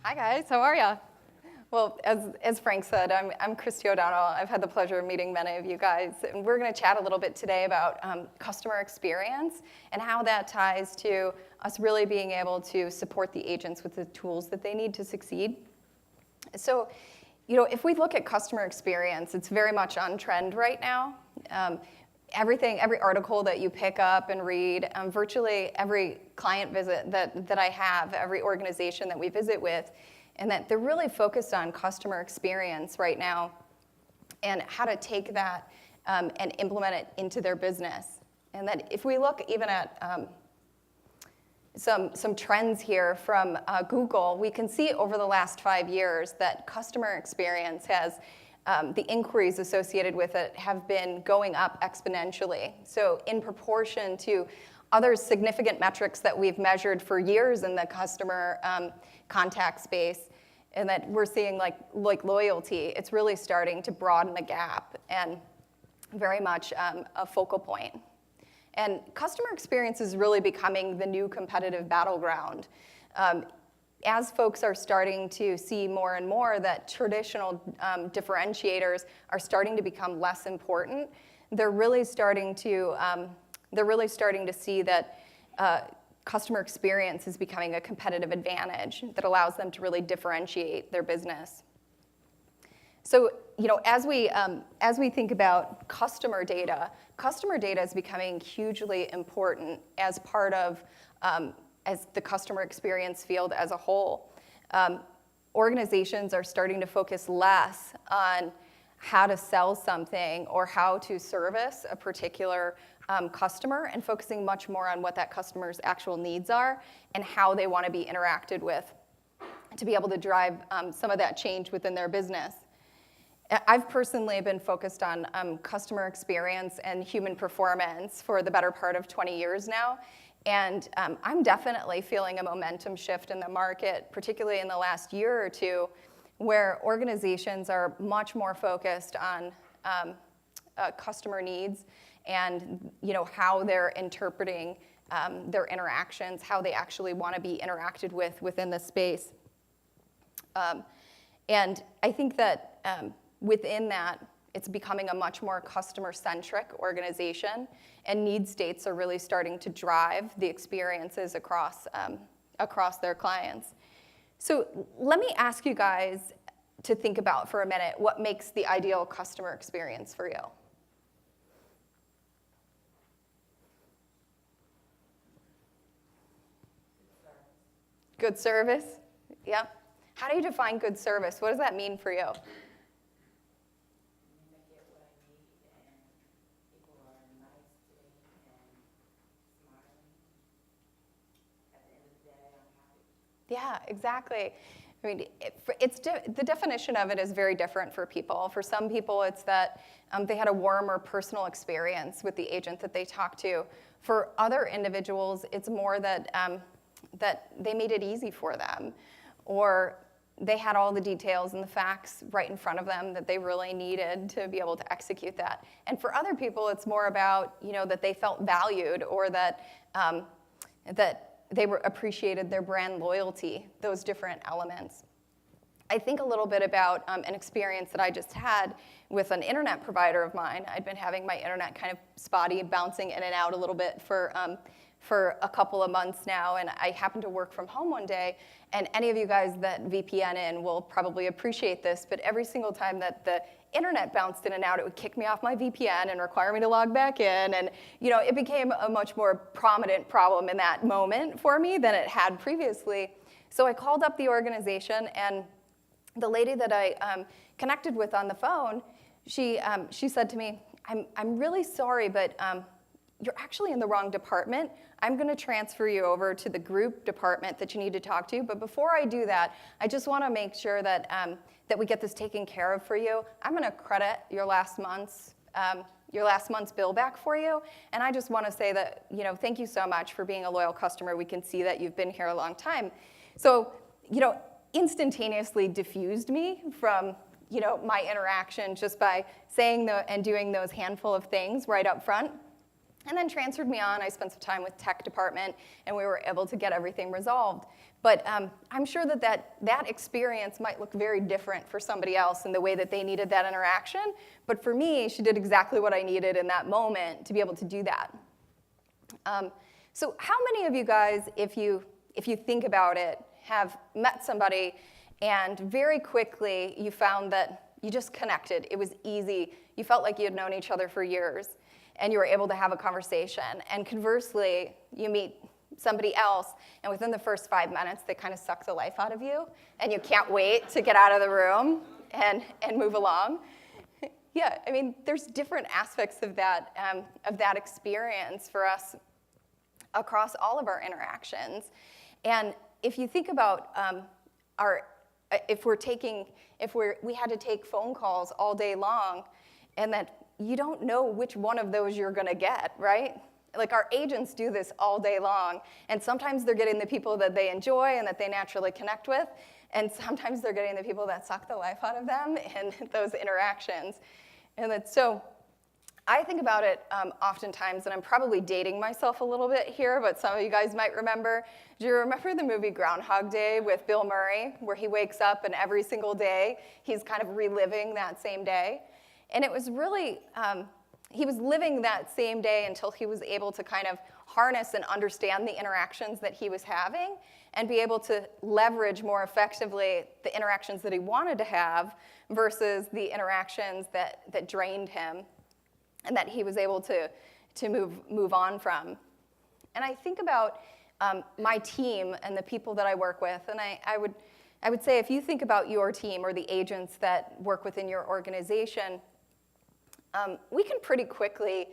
Hi guys, how are ya? Well, as Frank said, I'm Kristie O'Donnell. I've had the pleasure of meeting many of you guys, and we're going to chat a little bit today about customer experience and how that ties to us really being able to support the agents with the tools that they need to succeed. So, if we look at customer experience, it's very much on trend right now. Every article that you pick up and read, virtually every client visit that I have, every organization that we visit with, and that they're really focused on customer experience right now and how to take that and implement it into their business. And that if we look even at some trends here from Google, we can see over the last 5 years that customer experience has the inquiries associated with it have been going up exponentially. So in proportion to other significant metrics that we've measured for years in the customer contact space, and that we're seeing like loyalty, it's really starting to broaden the gap and very much a focal point. And customer experience is really becoming the new competitive battleground. As folks are starting to see more and more that traditional differentiators are starting to become less important, they're really starting to see that customer experience is becoming a competitive advantage that allows them to really differentiate their business. So, as we think about customer data is becoming hugely important as part of as the customer experience field as a whole. Organizations are starting to focus less on how to sell something or how to service a particular customer and focusing much more on what that customer's actual needs are and how they want to be interacted with to be able to drive some of that change within their business. I've personally been focused on customer experience and human performance for the better part of 20 years now. And I'm definitely feeling a momentum shift in the market, particularly in the last year or two, where organizations are much more focused on customer needs and how they're interpreting their interactions, how they actually want to be interacted with within the space. And I think that within that, it's becoming a much more customer-centric organization, and need states are really starting to drive the experiences across their clients. So let me ask you guys to think about for a minute what makes the ideal customer experience for you. Good service? Yeah. How do you define good service? What does that mean for you? Yeah, exactly. I mean, the definition of it is very different for people. For some people, it's that they had a warm or personal experience with the agent that they talked to. For other individuals, it's more that that they made it easy for them, or they had all the details and the facts right in front of them that they really needed to be able to execute that. And for other people, it's more about that they felt valued, or that that they appreciated their brand loyalty, those different elements. I think a little bit about an experience that I just had with an internet provider of mine. I'd been having my internet kind of spotty, bouncing in and out a little bit for a couple of months now, and I happened to work from home one day, and any of you guys that VPN in will probably appreciate this, but every single time that the internet bounced in and out, it would kick me off my VPN and require me to log back in, and it became a much more prominent problem in that moment for me than it had previously. So I called up the organization, and the lady that I connected with on the phone, she said to me, I'm really sorry, but you're actually in the wrong department. I'm going to transfer you over to the group department that you need to talk to. But before I do that, I just want to make sure that that we get this taken care of for you. I'm going to credit your last month's bill back for you. And I just want to say that thank you so much for being a loyal customer. We can see that you've been here a long time. So instantaneously diffused me from my interaction just by saying and doing those handful of things right up front. And then transferred me on. I spent some time with tech department, and we were able to get everything resolved. But I'm sure that experience might look very different for somebody else in the way that they needed that interaction. But for me, she did exactly what I needed in that moment to be able to do that. So how many of you guys, if you think about it, have met somebody and very quickly you found that you just connected? It was easy. You felt like you had known each other for years, and you were able to have a conversation. And conversely, you meet somebody else, and within the first 5 minutes, they kind of suck the life out of you, and you can't wait to get out of the room and move along. Yeah, I mean, there's different aspects of that experience for us across all of our interactions. And if you think about if we had to take phone calls all day long, and that you don't know which one of those you're going to get, right? Like, our agents do this all day long, and sometimes they're getting the people that they enjoy and that they naturally connect with, and sometimes they're getting the people that suck the life out of them in those interactions. And so I think about it oftentimes, and I'm probably dating myself a little bit here, but some of you guys might remember. Do you remember the movie Groundhog Day with Bill Murray, where he wakes up and every single day he's kind of reliving that same day? And it was really, he was living that same day until he was able to kind of harness and understand the interactions that he was having and be able to leverage more effectively the interactions that he wanted to have versus the interactions that drained him and that he was able to move on from. And I think about my team and the people that I work with, and I would say if you think about your team or the agents that work within your organization, we can pretty quickly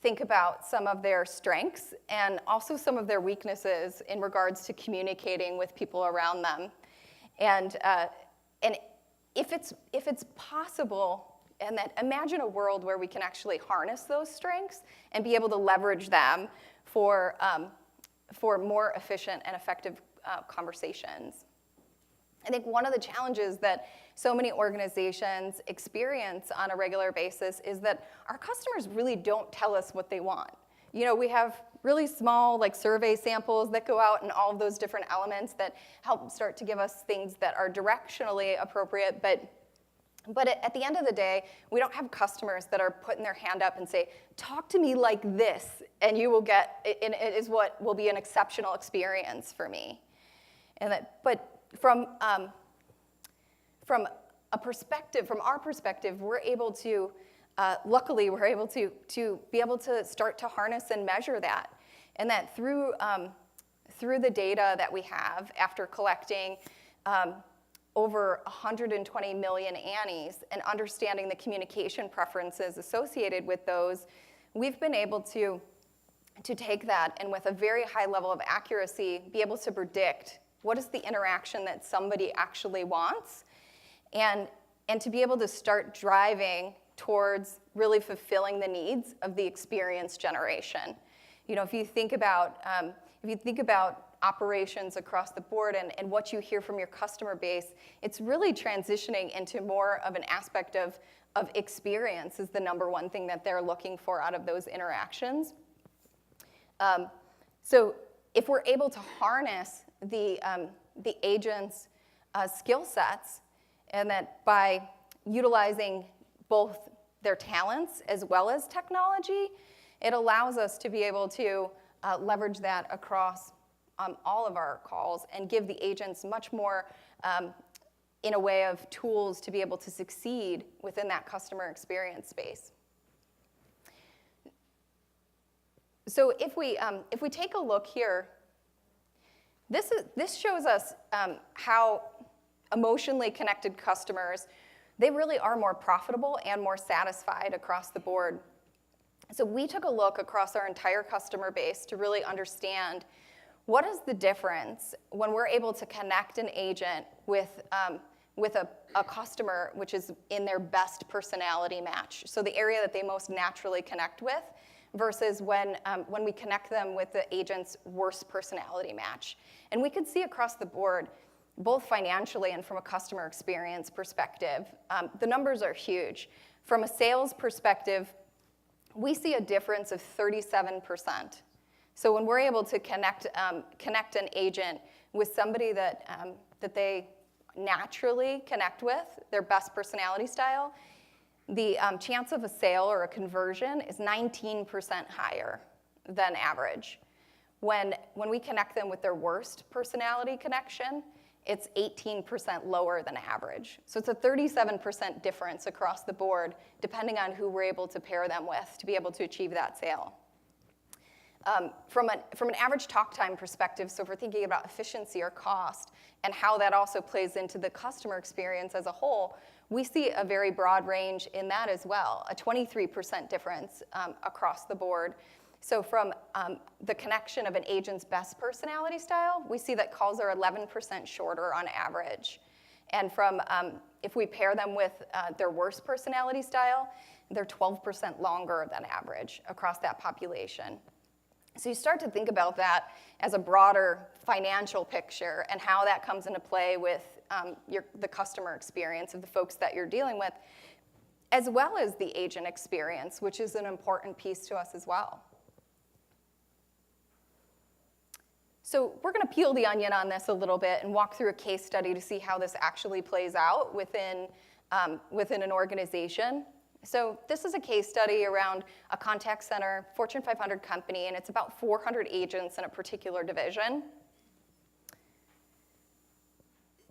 think about some of their strengths and also some of their weaknesses in regards to communicating with people around them. And if it's possible, and that imagine a world where we can actually harness those strengths and be able to leverage them for more efficient and effective conversations. I think one of the challenges that so many organizations experience on a regular basis is that our customers really don't tell us what they want. You know, we have really small survey samples that go out and all of those different elements that help start to give us things that are directionally appropriate, but at the end of the day, we don't have customers that are putting their hand up and say, talk to me like this, and you will get, and it is what will be an exceptional experience for me. But from our perspective, we're able to, luckily, we're able to be able to start to harness and measure that. And that through the data that we have after collecting over 120 million Annies and understanding the communication preferences associated with those, we've been able to take that and with a very high level of accuracy, be able to predict what is the interaction that somebody actually wants, and to be able to start driving towards really fulfilling the needs of the experience generation. You know, if you think about operations across the board and what you hear from your customer base, it's really transitioning into more of an aspect of experience is the number one thing that they're looking for out of those interactions. So if we're able to harness the agent's skill sets, and that by utilizing both their talents as well as technology, it allows us to be able to leverage that across all of our calls and give the agents much more in a way of tools to be able to succeed within that customer experience space. So if we take a look here, this shows us how emotionally connected customers, they really are more profitable and more satisfied across the board. So we took a look across our entire customer base to really understand what is the difference when we're able to connect an agent with a customer which is in their best personality match, so the area that they most naturally connect with, versus when we connect them with the agent's worst personality match. And we could see across the board, both financially and from a customer experience perspective, the numbers are huge. From a sales perspective, we see a difference of 37%. So when we're able to connect an agent with somebody that they naturally connect with, their best personality style, the chance of a sale or a conversion is 19% higher than average. When we connect them with their worst personality connection, it's 18% lower than average. So it's a 37% difference across the board, depending on who we're able to pair them with to be able to achieve that sale. From an average talk time perspective, so if we're thinking about efficiency or cost and how that also plays into the customer experience as a whole, we see a very broad range in that as well, a 23% difference across the board. So from the connection of an agent's best personality style, we see that calls are 11% shorter on average. And from if we pair them with their worst personality style, they're 12% longer than average across that population. So you start to think about that as a broader financial picture and how that comes into play with the customer experience of the folks that you're dealing with, as well as the agent experience, which is an important piece to us as well. So we're going to peel the onion on this a little bit and walk through a case study to see how this actually plays out within an organization. So this is a case study around a contact center, Fortune 500 company, and it's about 400 agents in a particular division.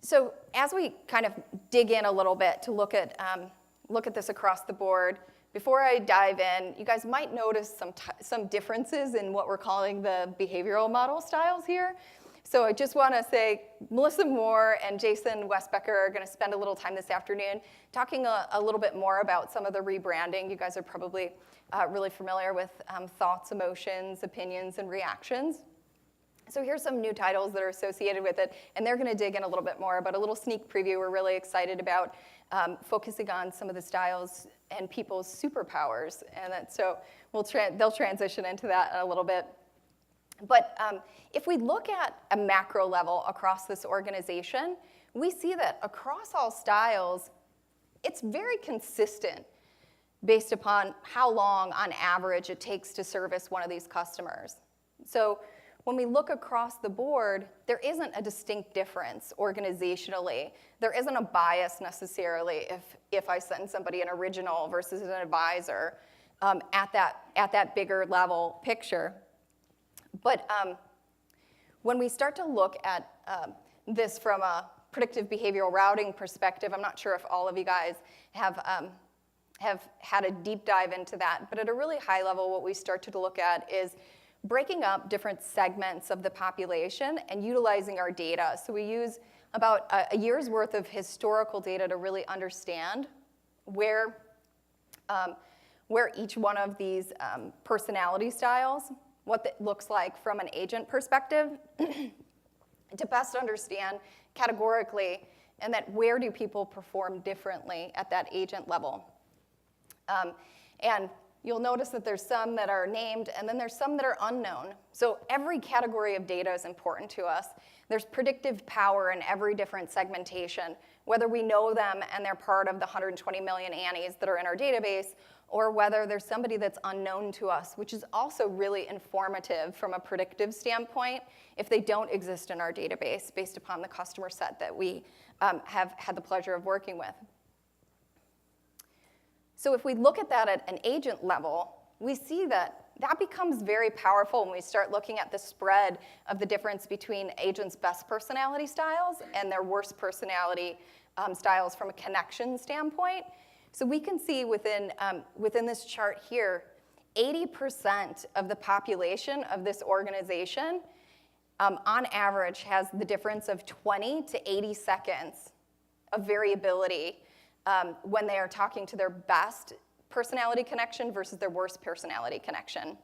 So as we kind of dig in a little bit to look at this across the board, before I dive in, you guys might notice some differences in what we're calling the behavioral model styles here. So I just want to say Melissa Moore and Jason Westbecker are going to spend a little time this afternoon talking a little bit more about some of the rebranding. You guys are probably really familiar with thoughts, emotions, opinions, and reactions. So here's some new titles that are associated with it, and they're going to dig in a little bit more, but a little sneak preview we're really excited about focusing on some of the styles and people's superpowers. And so they'll transition into that in a little bit. But if we look at a macro level across this organization, we see that across all styles, it's very consistent based upon how long, on average, it takes to service one of these customers. So when we look across the board, there isn't a distinct difference organizationally. There isn't a bias necessarily if I send somebody an original versus an advisor at that bigger level picture. But when we start to look at this from a predictive behavioral routing perspective, I'm not sure if all of you guys have had a deep dive into that, but at a really high level, what we start to look at is breaking up different segments of the population and utilizing our data. So we use about a year's worth of historical data to really understand where each one of these personality styles, what that looks like from an agent perspective, to best understand categorically, and that where do people perform differently at that agent level. And you'll notice that there's some that are named, and then there's some that are unknown. So every category of data is important to us. There's predictive power in every different segmentation, whether we know them and they're part of the 120 million Annies that are in our database, or whether there's somebody that's unknown to us, which is also really informative from a predictive standpoint if they don't exist in our database based upon the customer set that we have had the pleasure of working with. So if we look at that at an agent level, we see that becomes very powerful when we start looking at the spread of the difference between agents' best personality styles and their worst personality styles from a connection standpoint. So we can see within this chart here, 80% of the population of this organization, on average, has the difference of 20 to 80 seconds of variability when they are talking to their best personality connection versus their worst personality connection.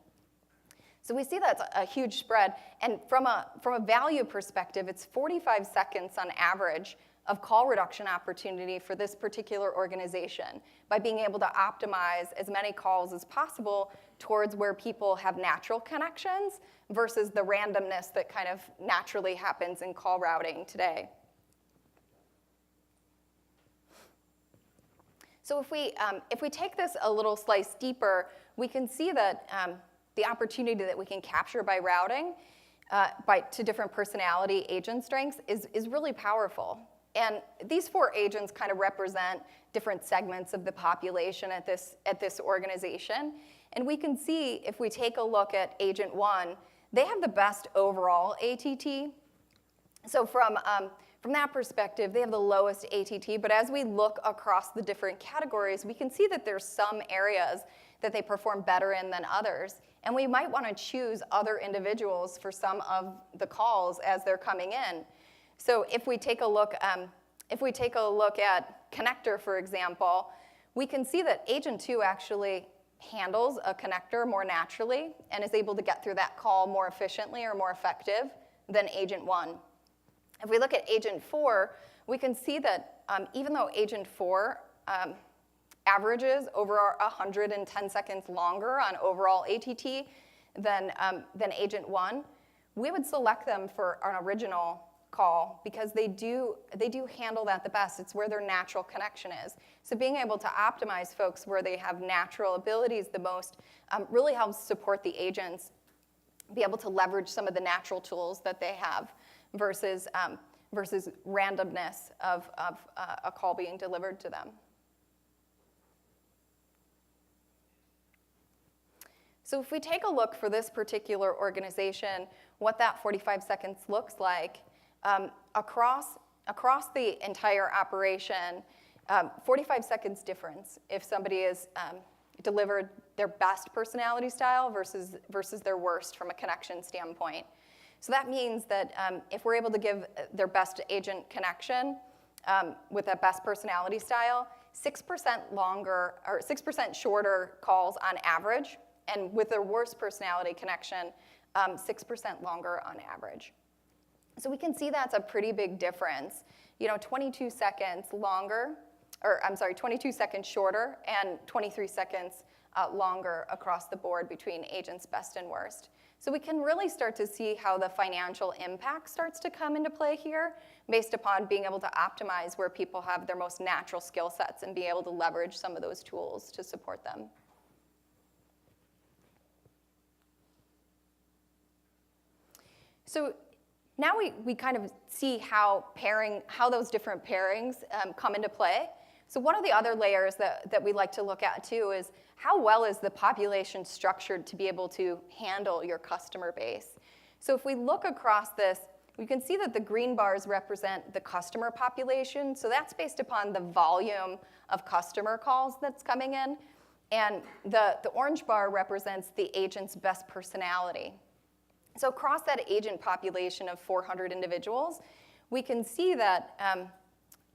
So we see that's a huge spread. And from a value perspective, it's 45 seconds on average of call reduction opportunity for this particular organization by being able to optimize as many calls as possible towards where people have natural connections versus the randomness that kind of naturally happens in call routing today. So if we take this a little slice deeper, we can see that the opportunity that we can capture by routing to different personality agent strengths is really powerful. And these 4 agents kind of represent different segments of the population at this organization. And we can see, if we take a look at Agent 1, they have the best overall ATT. So from that perspective, they have the lowest ATT. But as we look across the different categories, we can see that there's some areas that they perform better in than others. And we might want to choose other individuals for some of the calls as they're coming in. So if we take a look at connector, for example, we can see that Agent 2 actually handles a connector more naturally and is able to get through that call more efficiently or more effective than Agent 1. If we look at Agent 4, we can see that even though Agent 4 averages over 110 seconds longer on overall ATT than Agent 1, we would select them for an original call because they do handle that the best. It's where their natural connection is. So being able to optimize folks where they have natural abilities the most really helps support the agents be able to leverage some of the natural tools that they have versus randomness of a call being delivered to them. So if we take a look for this particular organization, what that 45 seconds looks like, across the entire operation, 45 seconds difference if somebody is delivered their best personality style versus their worst from a connection standpoint. So that means that if we're able to give their best agent connection with that best personality style, 6% longer or 6% shorter calls on average, and with their worst personality connection, 6% longer on average. So we can see that's a pretty big difference. 22 seconds longer, 22 seconds shorter and 23 seconds longer across the board between agents best and worst. So we can really start to see how the financial impact starts to come into play here based upon being able to optimize where people have their most natural skill sets and be able to leverage some of those tools to support them. So now we kind of see how those different pairings come into play. So one of the other layers that we like to look at too is how well is the population structured to be able to handle your customer base. So if we look across this, we can see that the green bars represent the customer population. So that's based upon the volume of customer calls that's coming in. And the orange bar represents the agent's best personality. So across that agent population of 400 individuals, we can see that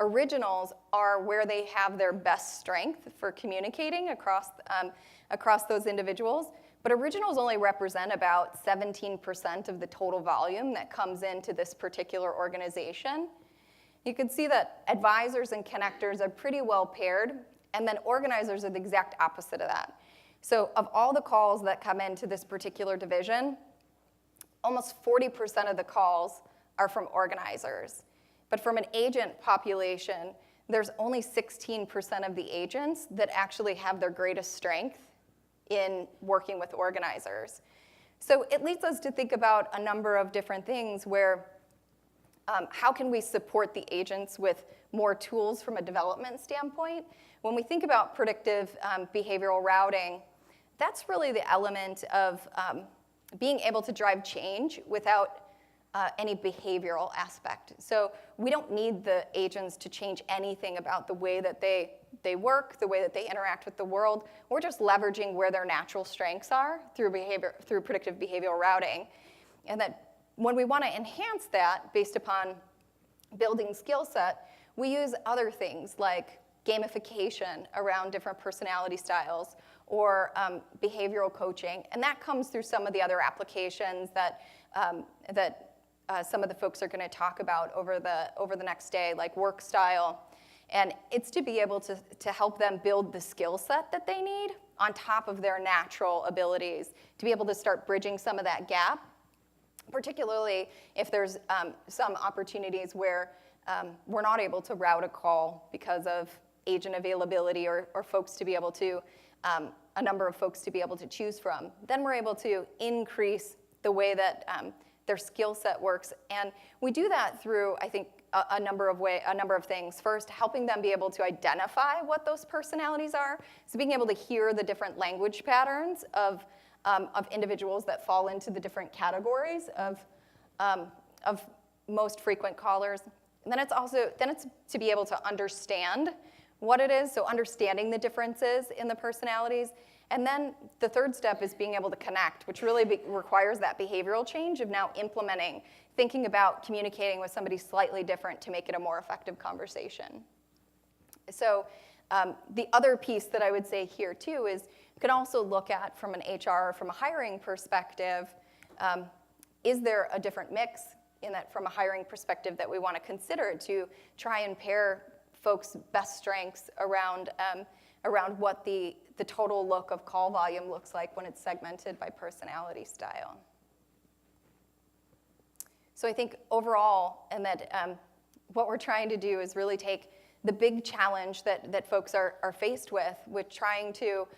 originals are where they have their best strength for communicating across those individuals. But originals only represent about 17% of the total volume that comes into this particular organization. You can see that advisors and connectors are pretty well paired, and then organizers are the exact opposite of that. So of all the calls that come into this particular division, almost 40% of the calls are from organizers. But from an agent population, there's only 16% of the agents that actually have their greatest strength in working with organizers. So it leads us to think about a number of different things where how can we support the agents with more tools from a development standpoint? When we think about predictive behavioral routing, that's really the element of being able to drive change without any behavioral aspect. So we don't need the agents to change anything about the way that they work, the way that they interact with the world. We're just leveraging where their natural strengths are through predictive behavioral routing. And that when we want to enhance that based upon building skill set, we use other things like gamification around different personality styles or behavioral coaching. And that comes through some of the other applications that some of the folks are going to talk about over the next day, like work style. And it's to be able to help them build the skill set that they need on top of their natural abilities, to be able to start bridging some of that gap, particularly if there's some opportunities where we're not able to route a call because of agent availability or folks to be able to, a number of folks to be able to choose from. Then we're able to increase the way that their skill set works. And we do that through, I think, a number of things. First, helping them be able to identify what those personalities are. So being able to hear the different language patterns of individuals that fall into the different categories of most frequent callers. And then it's to be able to understand what it is, so understanding the differences in the personalities. And then the third step is being able to connect, which really requires that behavioral change of now implementing, thinking about communicating with somebody slightly different to make it a more effective conversation. So the other piece that I would say here too is you can also look at from an HR, from a hiring perspective, is there a different mix in that from a hiring perspective that we want to consider to try and pair folks' best strengths around what the total look of call volume looks like when it's segmented by personality style. So I think overall, and that what we're trying to do is really take the big challenge that folks are faced with trying to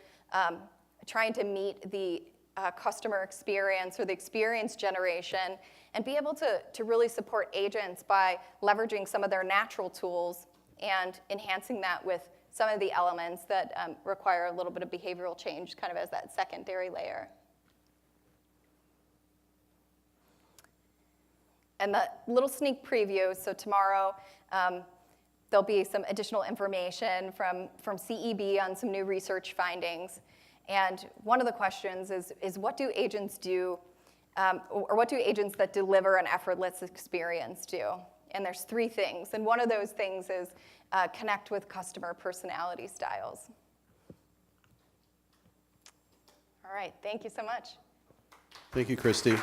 meet the customer experience or the experience generation and be able to really support agents by leveraging some of their natural tools and enhancing that with some of the elements that require a little bit of behavioral change kind of as that secondary layer. And the little sneak preview, so tomorrow there'll be some additional information from CEB on some new research findings. And one of the questions is what do agents do, or what do agents that deliver an effortless experience do? And there's 3 things. And one of those things is connect with customer personality styles. All right, thank you so much. Thank you, Kristie.